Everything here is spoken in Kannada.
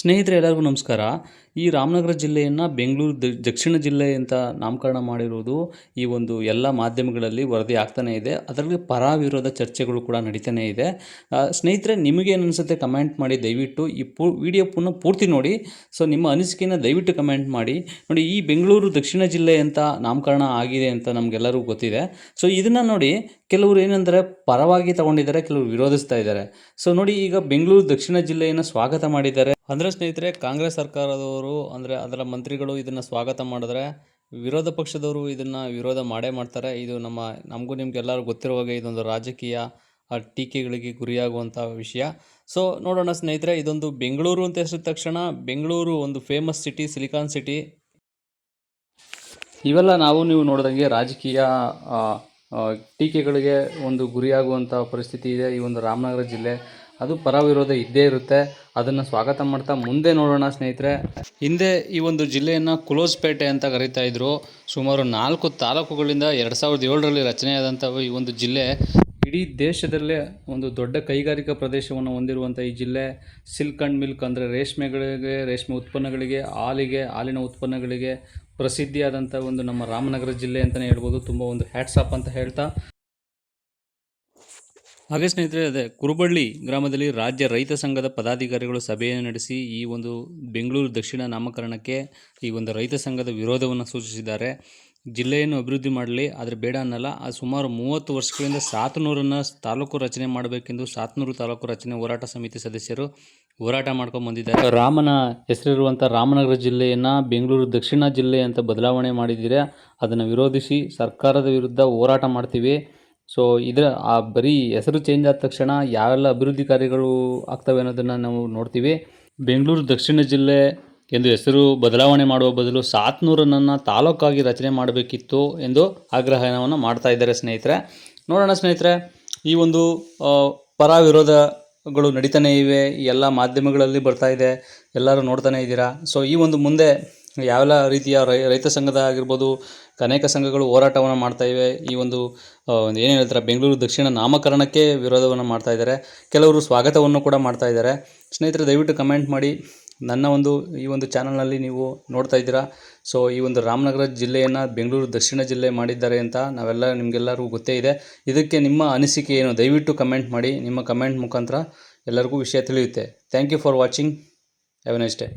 ಸ್ನೇಹಿತರೆ ಎಲ್ಲರಿಗೂ ನಮಸ್ಕಾರ. ಈ ರಾಮನಗರ ಜಿಲ್ಲೆಯನ್ನು ಬೆಂಗಳೂರು ದಕ್ಷಿಣ ಜಿಲ್ಲೆ ಅಂತ ನಾಮಕರಣ ಮಾಡಿರುವುದು ಈ ಒಂದು ಎಲ್ಲ ಮಾಧ್ಯಮಗಳಲ್ಲಿ ವರದಿ ಆಗ್ತಾನೇ ಇದೆ. ಅದರಲ್ಲಿ ಪರ ವಿರೋಧ ಚರ್ಚೆಗಳು ಕೂಡ ನಡೀತಾನೇ ಇದೆ. ಸ್ನೇಹಿತರೆ ನಿಮಗೇನು ಅನಿಸುತ್ತೆ ಕಮೆಂಟ್ ಮಾಡಿ. ದಯವಿಟ್ಟು ಈ ವಿಡಿಯೋ ಪೂರ್ತಿ ನೋಡಿ. ಸೊ ನಿಮ್ಮ ಅನಿಸಿಕೆಯನ್ನು ದಯವಿಟ್ಟು ಕಮೆಂಟ್ ಮಾಡಿ. ನೋಡಿ, ಈ ಬೆಂಗಳೂರು ದಕ್ಷಿಣ ಜಿಲ್ಲೆ ಅಂತ ನಾಮಕರಣ ಆಗಿದೆ ಅಂತ ನಮಗೆಲ್ಲರಿಗೂ ಗೊತ್ತಿದೆ. ಸೊ ಇದನ್ನು ನೋಡಿ, ಕೆಲವರು ಏನಂದರೆ ಪರವಾಗಿ ತಗೊಂಡಿದ್ದಾರೆ, ಕೆಲವರು ವಿರೋಧಿಸ್ತಾ ಇದ್ದಾರೆ. ಸೊ ನೋಡಿ, ಈಗ ಬೆಂಗಳೂರು ದಕ್ಷಿಣ ಜಿಲ್ಲೆಯನ್ನು ಸ್ವಾಗತ ಮಾಡಿದ್ದಾರೆ ಅಂದರೆ ಸ್ನೇಹಿತರೆ, ಕಾಂಗ್ರೆಸ್ ಸರ್ಕಾರದವರು ಅಂದರೆ ಅದರ ಮಂತ್ರಿಗಳು ಇದನ್ನು ಸ್ವಾಗತ ಮಾಡಿದ್ರೆ, ವಿರೋಧ ಪಕ್ಷದವರು ಇದನ್ನು ವಿರೋಧ ಮಾಡೇ ಮಾಡ್ತಾರೆ. ಇದು ನಮಗೂ ನಿಮ್ಗೆಲ್ಲರೂ ಗೊತ್ತಿರುವ ಹಾಗೆ ಇದೊಂದು ರಾಜಕೀಯ ಟೀಕೆಗಳಿಗೆ ಗುರಿಯಾಗುವಂಥ ವಿಷಯ. ಸೊ ನೋಡೋಣ ಸ್ನೇಹಿತರೆ, ಇದೊಂದು ಬೆಂಗಳೂರು ಅಂತ ಹೆಸರಿದ ತಕ್ಷಣ ಬೆಂಗಳೂರು ಒಂದು ಫೇಮಸ್ ಸಿಟಿ, ಸಿಲಿಕಾನ್ ಸಿಟಿ. ಇವೆಲ್ಲ ನೀವು ನೋಡಿದಂಗೆ ರಾಜಕೀಯ ಟೀಕೆಗಳಿಗೆ ಒಂದು ಗುರಿಯಾಗುವಂಥ ಪರಿಸ್ಥಿತಿ ಇದೆ ಈ ಒಂದು ರಾಮನಗರ ಜಿಲ್ಲೆ. ಅದು ಪರ ವಿರೋಧ ಇದ್ದೇ ಇರುತ್ತೆ. ಅದನ್ನು ಸ್ವಾಗತ ಮಾಡ್ತಾ ಮುಂದೆ ನೋಡೋಣ ಸ್ನೇಹಿತರೆ. ಹಿಂದೆ ಈ ಒಂದು ಜಿಲ್ಲೆಯನ್ನು ಕುಲೋಸ್ಪೇಟೆ ಅಂತ ಕರೀತಾ ಇದ್ರು. ಸುಮಾರು 4 ತಾಲೂಕುಗಳಿಂದ 2007ರಲ್ಲಿ ರಚನೆಯಾದಂಥ ಈ ಒಂದು ಜಿಲ್ಲೆ ಇಡೀ ದೇಶದಲ್ಲೇ ಒಂದು ದೊಡ್ಡ ಕೈಗಾರಿಕಾ ಪ್ರದೇಶವನ್ನು ಹೊಂದಿರುವಂಥ ಈ ಜಿಲ್ಲೆ ಸಿಲ್ಕ್ ಆ್ಯಂಡ್ ಮಿಲ್ಕ್ ಅಂದರೆ ರೇಷ್ಮೆ ಉತ್ಪನ್ನಗಳಿಗೆ, ಹಾಲಿನ ಉತ್ಪನ್ನಗಳಿಗೆ ಪ್ರಸಿದ್ಧಿಯಾದಂಥ ಒಂದು ನಮ್ಮ ರಾಮನಗರ ಜಿಲ್ಲೆ ಅಂತಲೇ ಹೇಳ್ಬೋದು. ತುಂಬ ಒಂದು ಹ್ಯಾಟ್ಸ್ ಆಫ್ ಅಂತ ಹೇಳ್ತಾ, ಹಾಗೆ ಸ್ನೇಹಿತರೆ, ಅದೇ ಕುರುಬಳ್ಳಿ ಗ್ರಾಮದಲ್ಲಿ ರಾಜ್ಯ ರೈತ ಸಂಘದ ಪದಾಧಿಕಾರಿಗಳು ಸಭೆಯನ್ನು ನಡೆಸಿ ಈ ಒಂದು ಬೆಂಗಳೂರು ದಕ್ಷಿಣ ನಾಮಕರಣಕ್ಕೆ ಈ ಒಂದು ರೈತ ಸಂಘದ ವಿರೋಧವನ್ನು ಸೂಚಿಸಿದ್ದಾರೆ. ಜಿಲ್ಲೆಯನ್ನು ಅಭಿವೃದ್ಧಿ ಮಾಡಲಿ, ಆದರೆ ಬೇಡ ಅನ್ನಲ್ಲ. ಸುಮಾರು 30 ವರ್ಷಗಳಿಂದ 700 ತಾಲೂಕು ರಚನೆ ಮಾಡಬೇಕೆಂದು 700 ತಾಲೂಕು ರಚನೆ ಹೋರಾಟ ಸಮಿತಿ ಸದಸ್ಯರು ಹೋರಾಟ ಮಾಡ್ಕೊಂಡು ಬಂದಿದ್ದಾರೆ. ರಾಮನ ಹೆಸರಿರುವಂಥ ರಾಮನಗರ ಜಿಲ್ಲೆಯನ್ನು ಬೆಂಗಳೂರು ದಕ್ಷಿಣ ಜಿಲ್ಲೆ ಅಂತ ಬದಲಾವಣೆ ಮಾಡಿದ್ದೀರಾ, ಅದನ್ನು ವಿರೋಧಿಸಿ ಸರ್ಕಾರದ ವಿರುದ್ಧ ಹೋರಾಟ ಮಾಡ್ತೀವಿ. ಸೊ ಬರೀ ಹೆಸರು ಚೇಂಜ್ ಆದ ತಕ್ಷಣ ಯಾವೆಲ್ಲ ಅಭಿವೃದ್ಧಿ ಕಾರ್ಯಗಳು ಆಗ್ತವೆ ಅನ್ನೋದನ್ನು ನಾವು ನೋಡ್ತೀವಿ. ಬೆಂಗಳೂರು ದಕ್ಷಿಣ ಜಿಲ್ಲೆ ಎಂದು ಹೆಸರು ಬದಲಾವಣೆ ಮಾಡುವ ಬದಲು 700 ತಾಲೂಕಾಗಿ ರಚನೆ ಮಾಡಬೇಕಿತ್ತು ಎಂದು ಆಗ್ರಹವನ್ನು ಮಾಡ್ತಾ ಇದ್ದಾರೆ ಸ್ನೇಹಿತರೆ. ನೋಡೋಣ ಸ್ನೇಹಿತರೆ, ಈ ಒಂದು ಪರ ವಿರೋಧಗಳು ನಡೀತಾನೆ ಇವೆ, ಎಲ್ಲ ಮಾಧ್ಯಮಗಳಲ್ಲಿ ಬರ್ತಾ ಇದೆ, ಎಲ್ಲರೂ ನೋಡ್ತಾನೆ ಇದ್ದೀರಾ. ಸೊ ಈ ಒಂದು ಮುಂದೆ ಯಾವೆಲ್ಲ ರೀತಿಯ ರೈತ ಸಂಘದ ಆಗಿರ್ಬೋದು, ಅನೇಕ ಸಂಘಗಳು ಹೋರಾಟವನ್ನು ಮಾಡ್ತಾ ಇವೆ. ಈ ಒಂದು ಏನು ಹೇಳ್ತಾರೆ, ಬೆಂಗಳೂರು ದಕ್ಷಿಣ ನಾಮಕರಣಕ್ಕೆ ವಿರೋಧವನ್ನು ಮಾಡ್ತಾ ಇದ್ದಾರೆ. ಕೆಲವರು ಸ್ವಾಗತವನ್ನು ಕೂಡ ಮಾಡ್ತಾ ಇದ್ದಾರೆ. ಸ್ನೇಹಿತರೆ ದಯವಿಟ್ಟು ಕಮೆಂಟ್ ಮಾಡಿ. ಈ ಒಂದು ಚಾನಲ್ನಲ್ಲಿ ನೀವು ನೋಡ್ತಾ ಇದ್ದೀರಾ. ಸೊ ಈ ಒಂದು ರಾಮನಗರ ಜಿಲ್ಲೆಯನ್ನು ಬೆಂಗಳೂರು ದಕ್ಷಿಣ ಜಿಲ್ಲೆ ಮಾಡಿದ್ದಾರೆ ಅಂತ ನಿಮಗೆಲ್ಲರಿಗೂ ಗೊತ್ತೇ ಇದೆ. ಇದಕ್ಕೆ ನಿಮ್ಮ ಅನಿಸಿಕೆ ಏನು, ದಯವಿಟ್ಟು ಕಮೆಂಟ್ ಮಾಡಿ. ನಿಮ್ಮ ಕಮೆಂಟ್ ಮುಖಾಂತರ ಎಲ್ಲರಿಗೂ ವಿಷಯ ತಿಳಿಯುತ್ತೆ. Thank you for watching. Have a nice day.